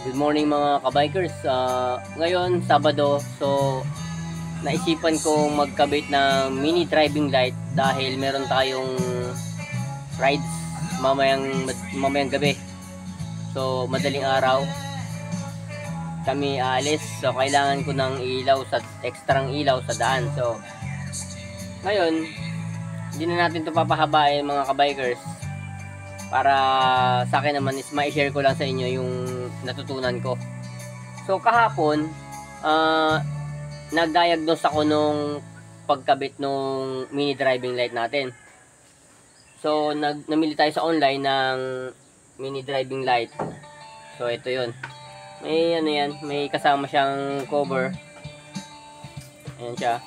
Good morning mga kabikers. Ngayon, Sabado, so naisipan kong magkabit ng mini driving light dahil meron tayong rides mamayang gabi. So, madaling araw kami aalis. So, kailangan ko ng ekstrang ilaw sa daan. So, ngayon, hindi na natin ito papahabain mga kabikers. Para sa akin naman is ma-share ko lang sa inyo yung natutunan ko. So kahapon, nag-diagnose ako nung pagkabit nung mini driving light natin. So namili tayo sa online ng mini driving light. So ito yun. May ano yan, may kasama siyang cover. Ayan siya.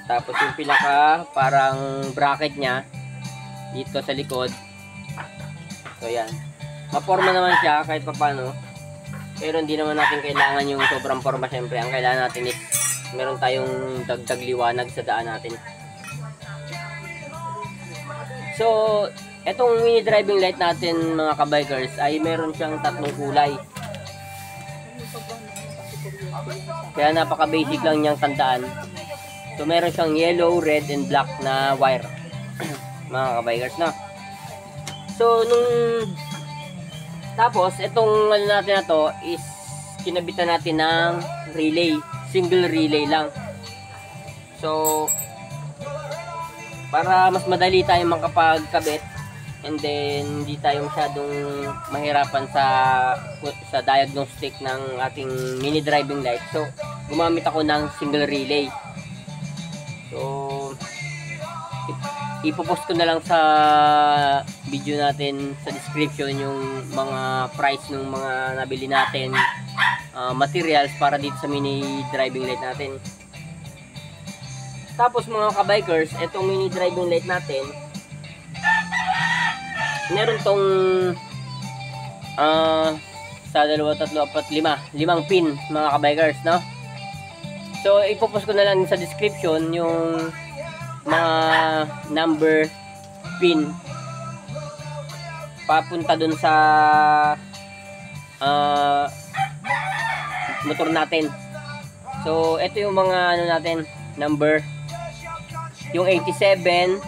Tapos yung pinaka parang bracket niya dito sa likod. So yan, maporma naman siya kahit paano, pero hindi naman natin kailangan yung sobrang forma. Syempre ang kailangan natin is meron tayong dagdag liwanag sa daan natin. So etong mini driving light natin mga kabikers ay meron siyang tatlong kulay, kaya napaka basic lang niyang tandaan. So meron siyang yellow, red, and black na wire mga kabikers na. So, tapos, itong ano natin na to is kinabitan natin ng relay. Single relay lang. So, para mas madali tayong makapagkabit and then hindi tayo masyadong mahirapan sa diagnostic ng ating mini driving light. So, gumamit ako ng single relay. So, ipopost ko na lang sa video natin sa description yung mga price ng mga nabili natin materials para dito sa mini driving light natin. Tapos mga kabikers, itong mini driving light natin meron tong sa 2, 3, 4, 5 limang pin mga kabikers, no? So ipopost ko na lang sa description yung mga number pin papunta dun sa motor natin. So ito yung mga ano natin, number, yung 87,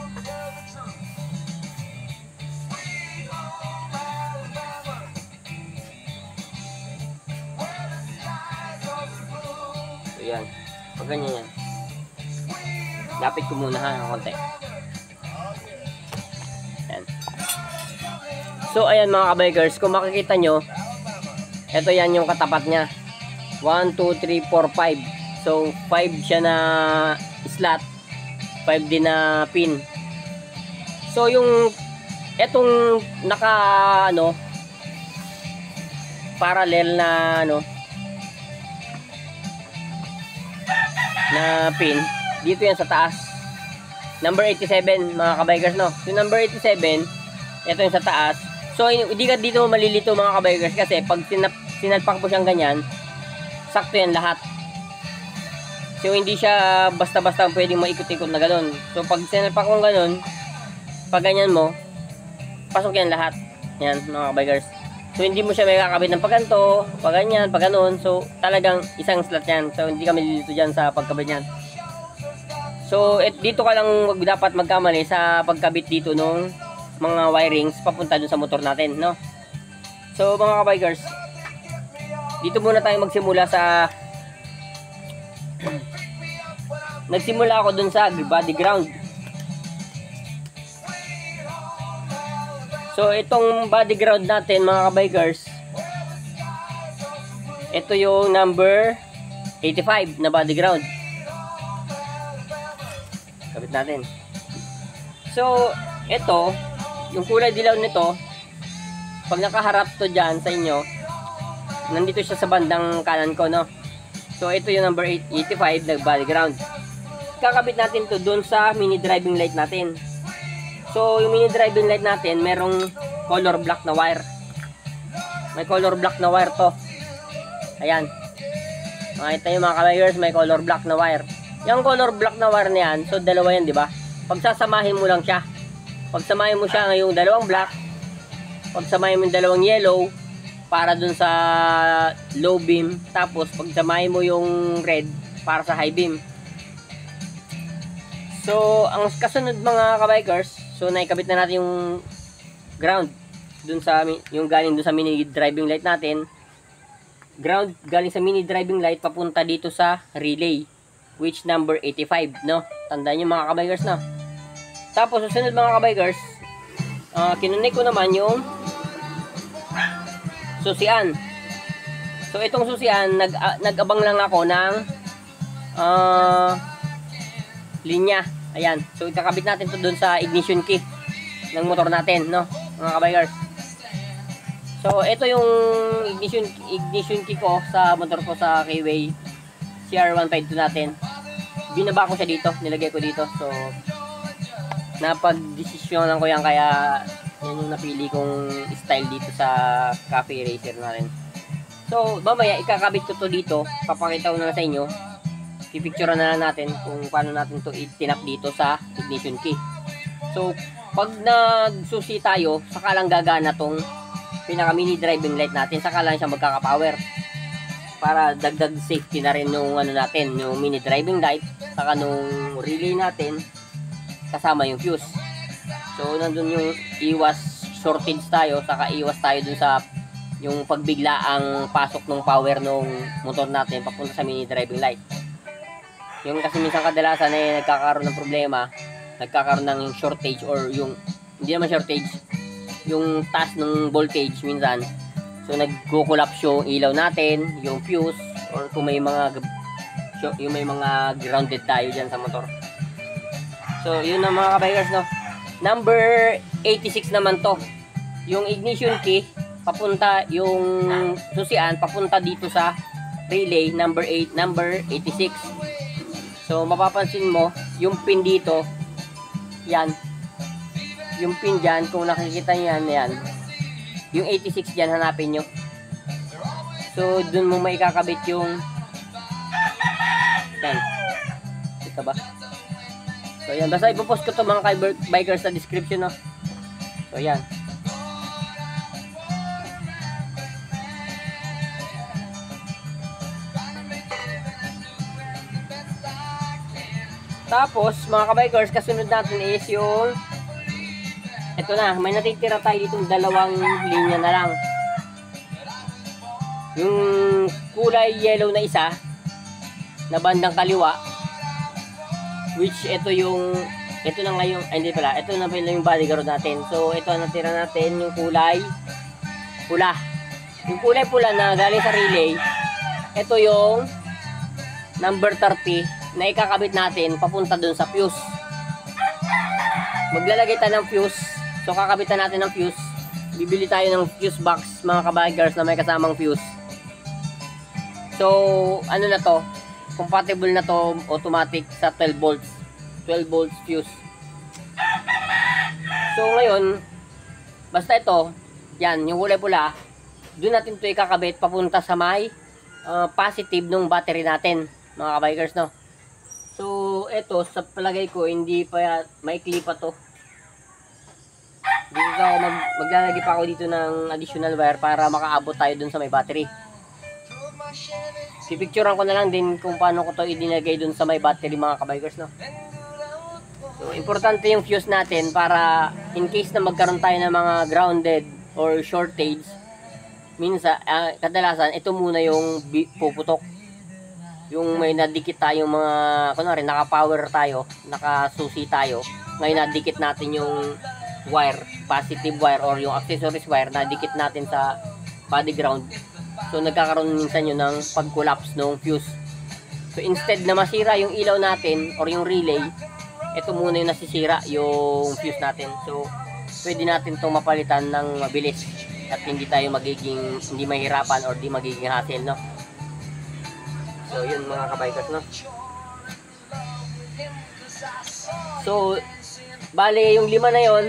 so yan, pag ganyan yan. Lapit ko muna ha, ng konti. Ayan. So, ayan mga kabikers, kung makikita nyo, ito yan yung katapat niya. 1, 2, 3, 4, 5. So, 5 siya na slot, 5 din na pin. So, yung etong naka, parallel na, na pin, dito yan sa taas. Number 87 mga kabikers, no? So number 87, ito yung sa taas. So hindi ka dito malilito mga kabikers, kasi pag sinalpak mo siyang ganyan, sakto yan lahat. So hindi siya basta-basta pwedeng maikot-ikot na ganun. So pag sinalpak mo ganun, pag ganyan mo, pasok yan lahat. Yan mga kabikers. So hindi mo siya may kakabit ng pagganto, pag ganyan, pag ganun. So talagang isang slot yan. So hindi ka malilito dyan sa pagkabit yan. So, dito ka lang dapat magkamali sa pagkabit dito nung mga wirings papunta dun sa motor natin, no? So, mga kabikers, dito muna tayo magsimula sa nagsimula ako dun sa body ground. So, itong body ground natin, mga kabikers, ito yung number 85 na body ground. Kabit natin. So, ito, yung kulay dilaw nito, pag nakaharap to dyan sa inyo, nandito siya sa bandang kanan ko, no? So, ito yung number 85 na body ground. Kakabit natin to dun sa mini driving light natin. So, yung mini driving light natin, merong color black na wire. May color black na wire to. Ayan. Makita nyo mga kabikers, may color black na wire. Yung color black na wire na yan, so dalawa yan, di ba? Pagsasamahin mo lang siya. Pagsamahin mo siya ngayong dalawang black, pagsamahin mo yung dalawang yellow, para dun sa low beam, tapos pagsamahin mo yung red para sa high beam. So ang kasunod mga kabikers, so naikabit na natin yung ground dun sa yung galing dun sa mini driving light natin. Ground galing sa mini driving light papunta dito sa relay, which number 85, no? Tandaan nyo mga kabikers, no? Tapos susunod mga kabikers, kinunik ko naman yung susian. So itong susian, nag-abang lang ako ng linya. Ayan. So ikakabit natin to doon sa ignition key ng motor natin, no, mga kabikers. So ito yung ignition key ko sa motor ko sa K-Way CR152 natin. Binaba ko siya dito, nilagay ko dito. So napag-desisyonan ko yan, kaya yan yung napili kong style dito sa Cafe Racer natin. So mamaya ikakabit ko to dito, papakita ko na sa inyo. Pipicture na lang natin kung paano natin to itinap dito sa ignition key. So pag nagsusi tayo, saka lang gagana tong pinaka mini driving light natin, saka lang siya magkaka-power. Para dagdag safety na rin yung ano natin, yung mini driving light, saka nung relay natin, kasama yung fuse. So nandun yung iwas shortage tayo, saka iwas tayo dun sa yung pagbigla ang pasok ng power ng motor natin papunta sa mini driving light. Yung kasi minsan kadalasan ay nagkakaroon ng problema, nagkakaroon ng shortage, or yung hindi naman shortage, yung taas ng voltage minsan. So nagko-collapse yung ilaw natin, yung fuse, or kung may mga grounded tayo diyan sa motor. So yun na mga kabikers, no. Number 86 naman to. Yung ignition key papunta, yung susian papunta dito sa relay number 86. So mapapansin mo yung pin dito, yan. Yung pin dyan, kung nakikita nyo yan, yung 86 dyan, hanapin nyo. So dun mo may kakabit yung yan. Ito ba? So yan, basta ipopost ko to mga bikers sa description, no? So yan. Tapos mga kabikers, kasunod natin is yung ito na, may natitira tayo ditong dalawang linya na lang. Yung kulay yellow na isa na bandang kaliwa, which ito na ngayon, hindi pala, ito na pala yung body guard natin. So ito natira natin yung kulay pula. Yung kulay pula na galing sa relay, ito yung number 30 na ikakabit natin papunta dun sa fuse. Maglalagay tayo ng fuse. So kakabitan natin ng fuse. Bibili tayo ng fuse box mga kabikers na may kasamang fuse. So ano na to, compatible na to, automatic sa 12 volts 12 volts fuse. So ngayon, basta ito, yan, yung kulay pula, doon natin to ikakabit papunta sa may positive ng battery natin mga kabikers, no. So ito sa palagay ko hindi pa maikli pa to. Dito ako maglalagay pa ako dito ng additional wire para makaabot tayo dun sa may battery. Pipicturean ko na lang din kung paano ko to idinagay dun sa may battery mga kabikers, no. So importante yung fuse natin para in case na magkaroon tayo ng mga grounded or shortage, minsan kadalasan ito muna yung puputok. Yung may nadikit tayong mga, kunwari naka-power tayo, nakasusi tayo, ngayon nadikit natin yung wire, positive wire or yung accessories wire, nadikit natin sa body ground. So nagkakaroon minsan yun ng pag-collapse ng fuse. So instead na masira yung ilaw natin or yung relay, ito muna yung nasisira yung fuse natin. So pwede natin itong mapalitan ng mabilis at hindi tayo hindi mahirapan or di magiging hassle, no. So yun mga kabikers, no. So bale yung 5 na yon.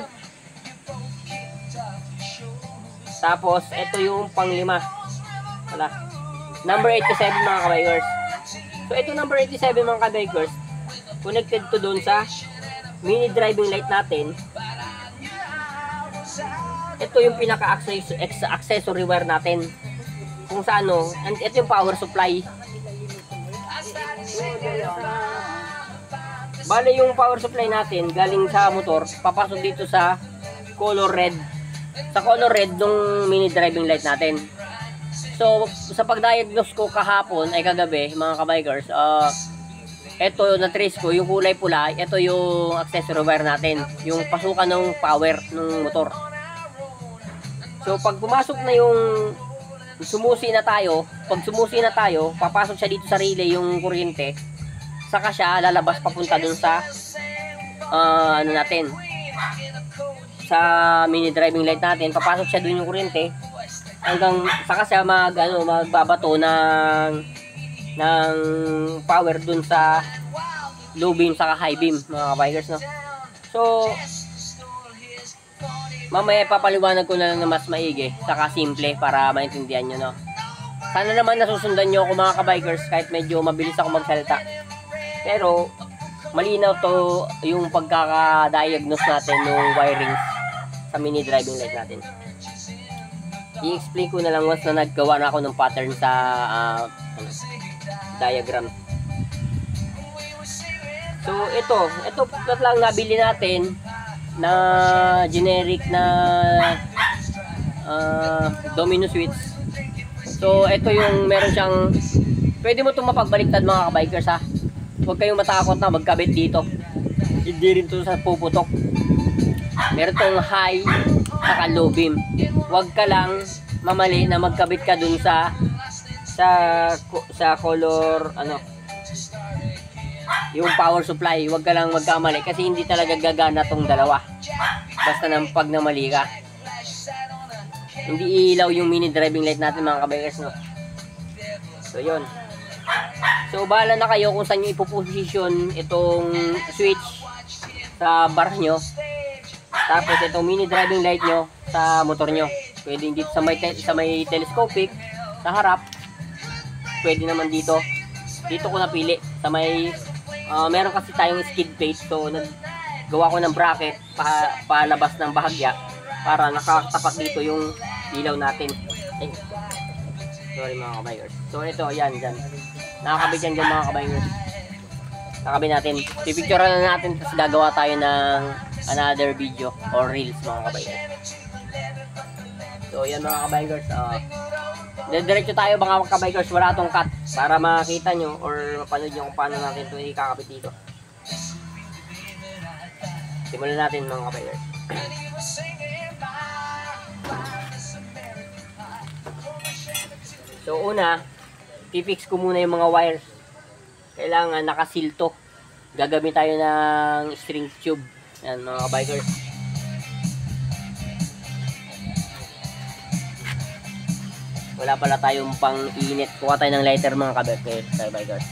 Tapos ito yung pang-5. Wala. Number 87 mga kabikers. So ito number 87 mga kabikers, connected to doon sa mini driving light natin. ito yung pinaka-accessory wire natin. Kung sa ano, and ito yung power supply. Bale yung power supply natin galing sa motor, papasok dito sa color red. Sa color red nung mini driving light natin. So, sa pag-diagnose ko kahapon ay kagabi, mga kabikers, ito na-trace ko, yung kulay pula, ito yung accessory wire natin, yung pasukan ng power ng motor. So, pag pumasok na yung sumusi na tayo, papasok siya dito sa relay yung kuryente, saka siya lalabas papunta dun sa ano natin, sa mini driving light natin, papasok siya dun yung kuryente hanggang saka siya magbabato ng power dun sa low beam saka high beam, mga kabikers, no. So mamaya papaliwanag ko na lang na mas maigi saka simple para maintindihan nyo, no. Sana naman nasusundan nyo ako, mga kabikers, kahit medyo mabilis ako magsalita, pero malinaw to yung pagkaka-diagnose natin ng wirings sa mini driving light natin. I-explain ko na lang once na naggawa na ako ng pattern sa diagram. So ito lang nabili natin na generic na domino switch. So ito yung meron siyang, pwede mo itong mapagbaliktad, mga kabikers, ha. Huwag kayong matakot na magkabit dito, hindi rin ito sa puputok. Meron tong high saka low beam. Huwag ka lang mamali na magkabit ka dun sa color yung power supply. Huwag ka lang magkamali kasi hindi talaga gagana tong dalawa basta pag namali ka. Hindi ilaw yung mini driving light natin, mga kabikers, no. So yun. So bahala na kayo kung saan nyo ipoposition itong switch sa bar nyo. Tapos itong mini driving light nyo sa motor nyo. Pwede dito sa may telescopic sa harap. Pwede naman dito. Dito ko napili sa may meron kasi tayong skid plate. So naggawa ko ng bracket palabas ng bahagya para nakatapat dito yung ilaw natin. Sorry, mga kabikers. So ito, yan dyan. Nakakabit yan dyan, mga kabikers. Nakabit natin. Pipicture na natin tapos gagawa tayo ng another video or reels, mga kabikers. So yan, mga kabikers. Diretso tayo, mga kabikers. Wala tong cut para makita nyo or mapanood nyo kung paano natin ito ikakabit dito. Simulan natin, mga kabikers. So una, pipix ko muna yung mga wires. Kailangan nakasil to. Gagamit tayo ng string tube. Yan, mga kabikers. Wala pala tayong pang init. Kuha tayo ng lighter, mga kabikers.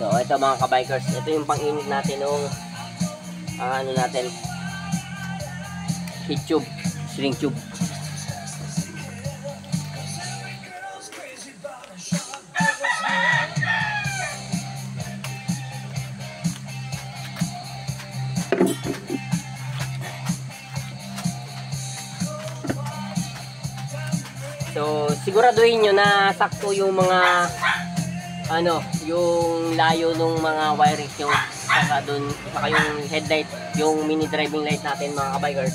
So ito, mga kabikers, ito yung pang-init natin ng natin, heat tube, string tube. So siguraduhin nyo na sakto yung mga yung layo ng mga wirings nyo, saka yung headlight, yung mini driving light natin, mga kabikers,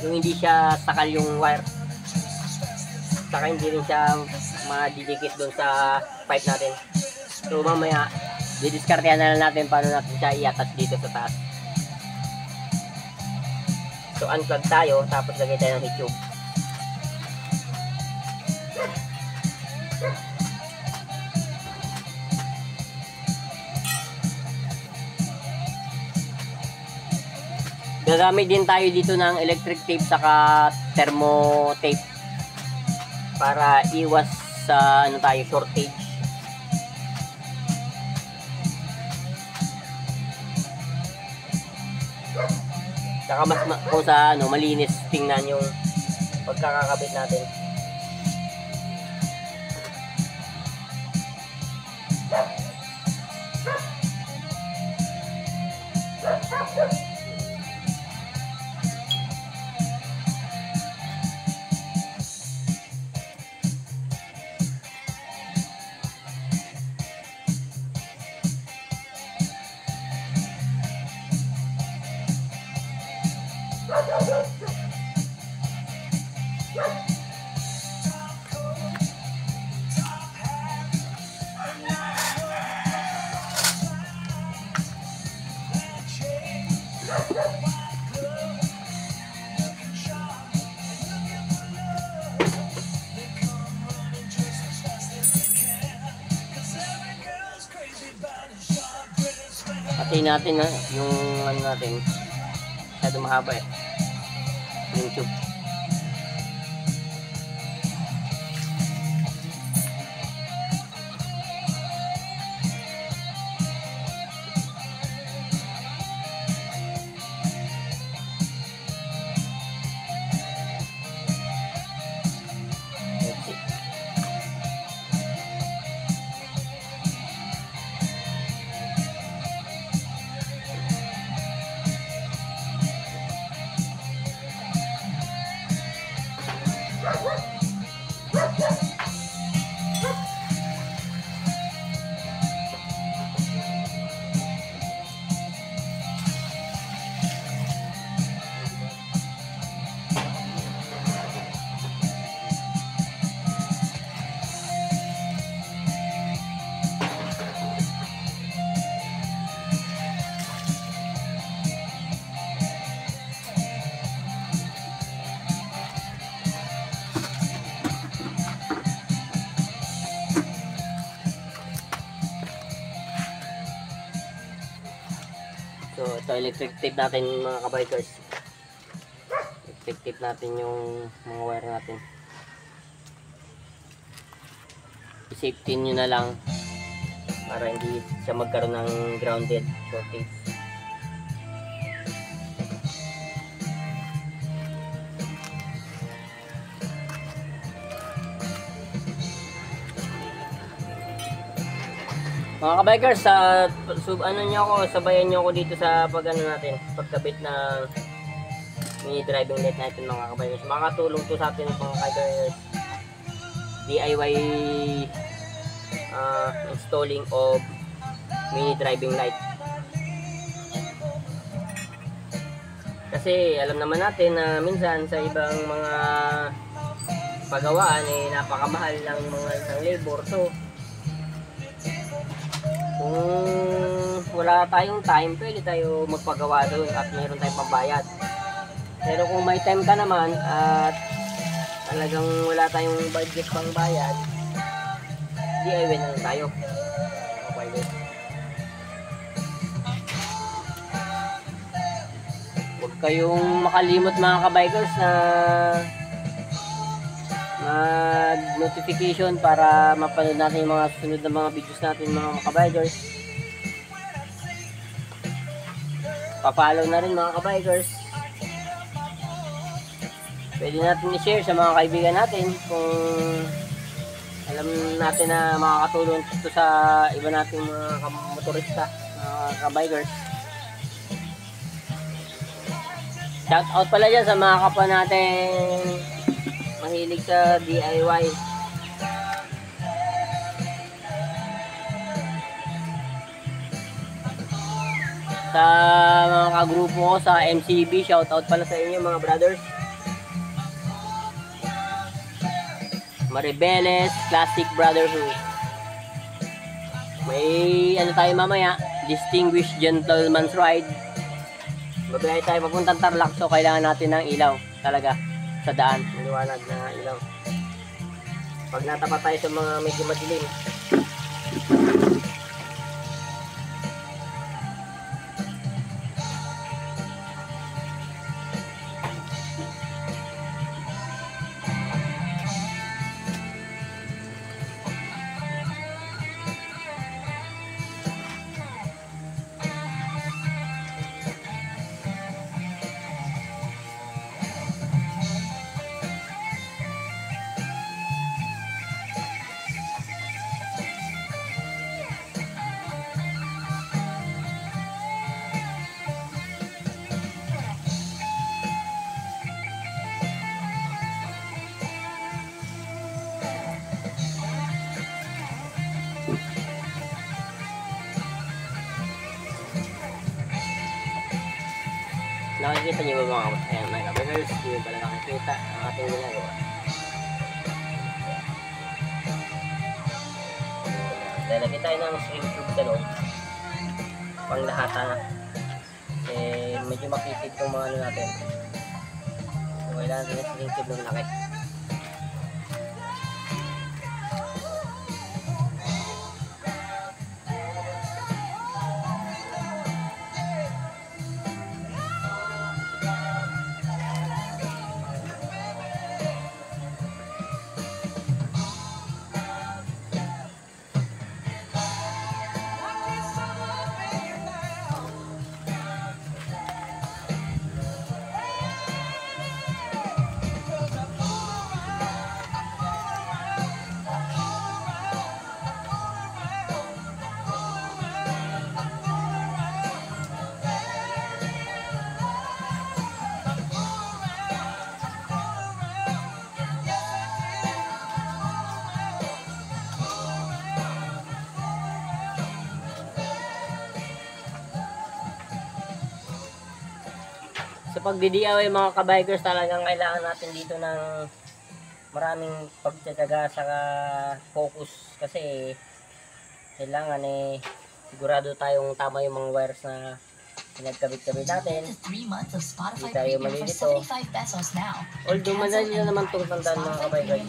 yung hindi siya sakal yung wire, saka hindi rin siya madidikit doon sa pipe natin. So mamaya didiskartehan na lang natin paano natin siya i-attach dito sa taas. So unplug tayo, tapos lagay tayo ng heat tube. Gagamit din tayo dito ng electric tape saka thermo tape para iwas sa shortage. Saka kung sa ano, malinis tingnan yung pagkakakabit natin. Patayin natin na yung ano natin, masyado mahaba eh, yung tube. So, ito electric tape natin mga kabikers. Electric tape natin yung mga wire natin. I-safety nyo na lang para hindi siya magkaroon ng grounded shortage. Mga kabikers, sabayan nyo ako dito sa pagkabit ng mini driving light natin mga kabikers. Makakatulong to sa atin mga kabikers. DIY installing of mini driving light. Kasi alam naman natin na minsan sa ibang mga pagawaan napakamahal ng mga isang labor. So kung wala tayong time, pwede tayo magpagawa doon at mayroon tayong pambayad. Pero kung may time ka naman at talagang wala tayong budget pang bayad, DIY na lang tayo. Okay. Huwag kayong makalimot mga kabikers na mag-notification para mapanood natin yung mga susunod na mga videos natin mga kabikers. Pa-follow na rin mga kabikers. Pwede natin i-share sa mga kaibigan natin kung alam natin na makakatulong ito sa iba nating mga motorista, mga kabikers. Shout out pala dyan sa mga kapwa natin mahilig sa DIY. Sa mga kagrupo ko sa MCB, shout out pala sa inyo mga brothers. Maribeles Classic Brotherhood. May ano tayo mamaya, Distinguished Gentleman's Ride. Babiyahe tayo papuntang Tarlac, so kailangan natin ng ilaw talaga sa daan, maliwanag na ilaw. Pag natapat tayo sa mga medyo madilim, Nakikita niyo ba mga kabagers? Ayan mga kabagers, hindi pala nakikita ang ating ginagawa. Lalagyan tayo ng string tube sa loob. Pang lahatan na. Medyo makitid itong mga ano natin. So, kailangan din ng string tube ng laki. Sa pagdi-DIY mga kabikers, talagang kailangan natin dito ng maraming pagtitiyaga sa focus kasi kailangan sigurado tayong tama yung mga wires na pinagkabit-kabit natin. Hindi tayo malilito. Although madali na naman itong tandaan mga kabikers.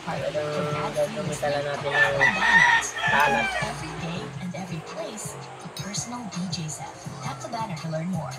Talagang gagamitan lang natin ng talas. Tap the banner to learn more.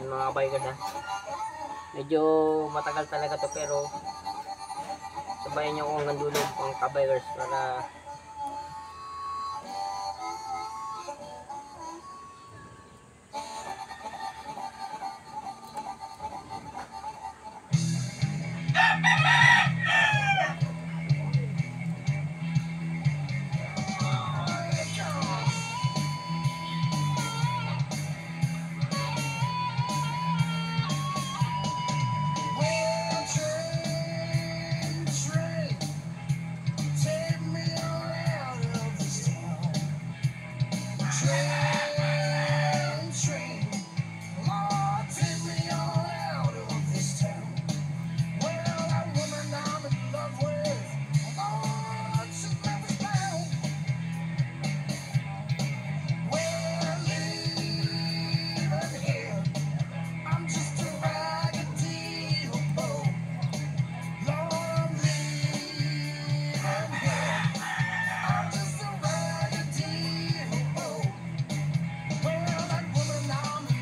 Yan mga kabikers ha. Medyo matagal talaga to pero sabayan nyo kung hanggang dulo mga kabikers para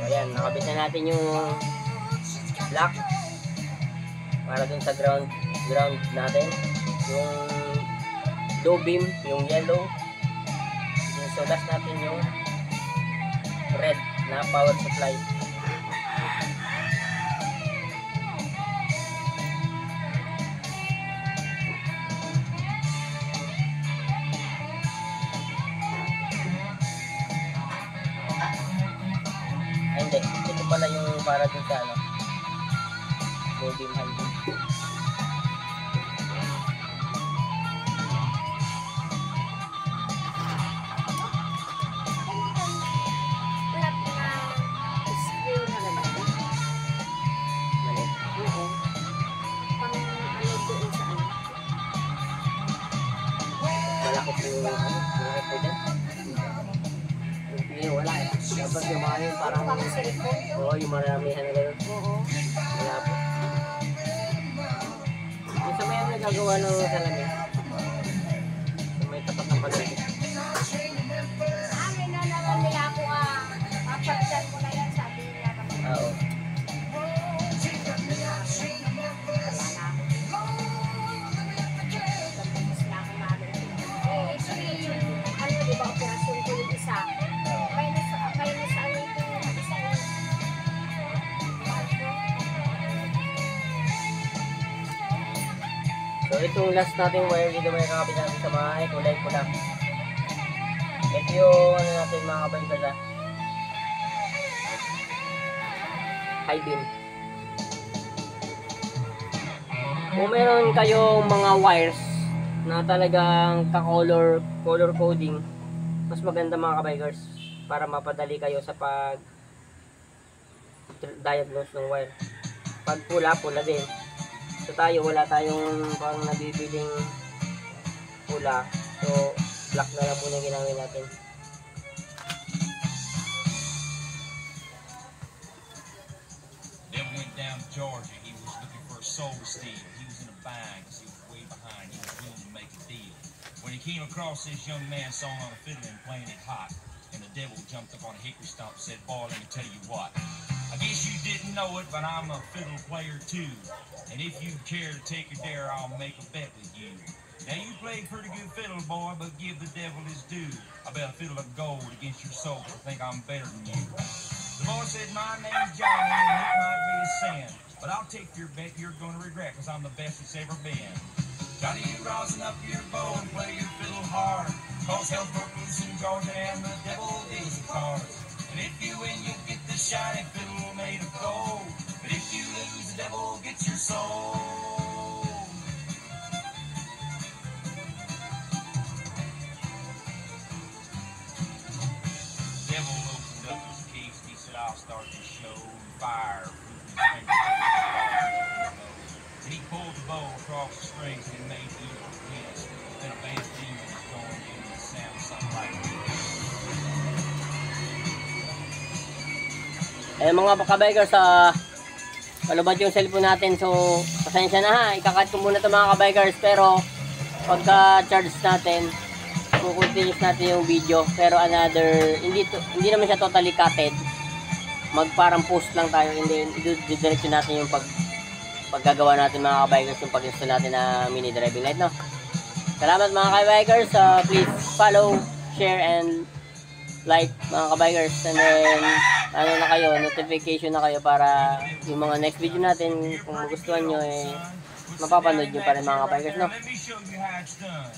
ayan, nakabit na natin yung black para dun sa ground natin, yung low beam, yung yellow, yung solas natin yung red na power supply. Hindi, ito pala yung para dun sa ano, low beam, high beam. Malaki po yung ano, malaki po dyan. Yung wala eh. Dapat yung mga yun parang, oo, yung maramihan na gano'n. Wala po. Yung sa may ang nagagawa ng salamin. Sa may tapat ng paligid. Amin na naman nila ako papagdan ko na yan, sabi niya. Oo. So itong last nating wire dito may kakapit natin sa mga kulay pula. Ito yung ano natin mga kabikers ha. High beam. Kung meron kayong mga wires na talagang ka-color coding, mas maganda mga kabikers para mapadali kayo sa pag diagnose ng wire. Pag pula din. So tayo, wala tayong pang nabibiling pula. So black na lang muna ginamit natin. Then went down to Georgia. He was looking for a soul to steal. He was in a bind because he was way behind. He was willing to make a deal. When he came across this young man sawing on a fiddle and playing it hot, and the devil jumped up on a hickory stump and said, "Boy, let me tell you what. I guess you didn't know it, but I'm a fiddle player too. And if you care to take a dare, I'll make a bet with you. Now you play pretty good fiddle, boy, but give the devil his due. I bet a fiddle of gold against your soul. I think I'm better than you." The boy said, "My name's Johnny, and it might be a sin, but I'll take your bet you're going to regret, because I'm the best it's ever been. Johnny, you rosin up your bow and play your fiddle hard, cause hell's broke loose in Georgia and the devil deals the cards. And if you win, you get the shiny fiddle made of gold, but if you lose, the devil gets your soul." Devil opened up his case, he said, "I'll start this show and fire." And he pulled the bow across the strings and made evil hits. Then a band demon was going in and it sounded something like this. Eh mga kabikers, palubad yung cellphone natin, so pasensya na ha, ikakat ko muna ito mga kabikers, pero pagka charge natin, kukontinuous natin yung video, pero another, hindi naman siya totally cutted, magparang post lang tayo and then didiretso natin yung paggagawa natin mga kabikers, yung pag-install natin na mini driving light, no? Salamat mga kabikers. Please follow, share, and like mga kabikers. And then, ano na kayo, notification na kayo para yung mga next video natin, kung gustuhan nyo, mapapanood nyo pa rin mga kabikers, no? Let me show you how it's done.